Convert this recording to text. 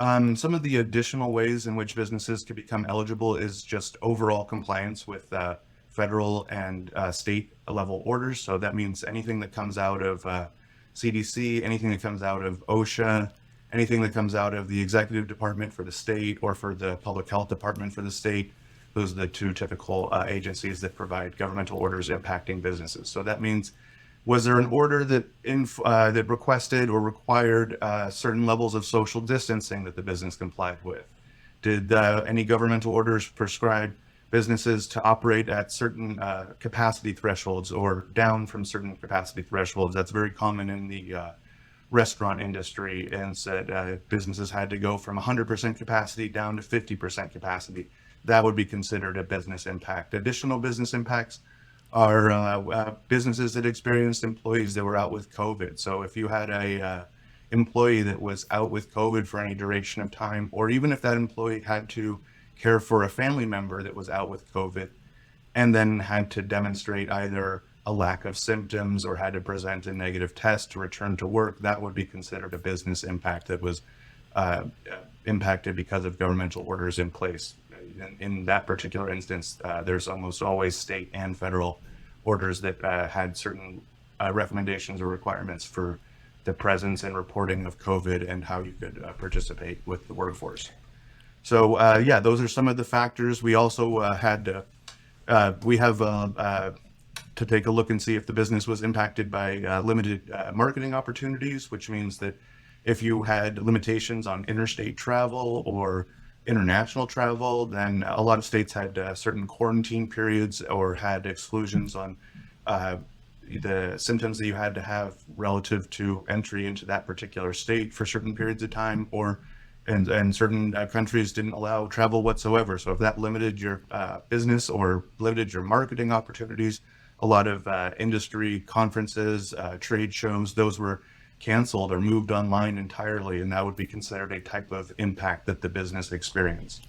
Some of the additional ways in which businesses can become eligible is just overall compliance with federal and state level orders. So that means anything that comes out of CDC, anything that comes out of OSHA, anything that comes out of the executive department for the state or for the public health department for the state. Those are the two typical agencies that provide governmental orders impacting businesses. So that means, was there an order that requested or required certain levels of social distancing that the business complied with? Did any governmental orders prescribe businesses to operate at certain capacity thresholds or down from certain capacity thresholds? That's very common in the restaurant industry, and said businesses had to go from 100% capacity down to 50% capacity. That would be considered a business impact. Additional business impacts are businesses that experienced employees that were out with COVID. So if you had a employee that was out with COVID for any duration of time, or even if that employee had to care for a family member that was out with COVID and then had to demonstrate either a lack of symptoms or had to present a negative test to return to work, that would be considered a business impact that was impacted because of governmental orders in place. In that particular instance, there's almost always state and federal orders that had certain recommendations or requirements for the presence and reporting of COVID and how you could participate with the workforce. So yeah, those are some of the factors. We also had to take a look and see if the business was impacted by limited marketing opportunities, which means that if you had limitations on interstate travel or international travel, then a lot of states had certain quarantine periods or had exclusions on the symptoms that you had to have relative to entry into that particular state for certain periods of time, and certain countries didn't allow travel whatsoever. So if that limited your business or limited your marketing opportunities, a lot of industry conferences, trade shows, those were canceled or moved online entirely, and that would be considered a type of impact that the business experienced.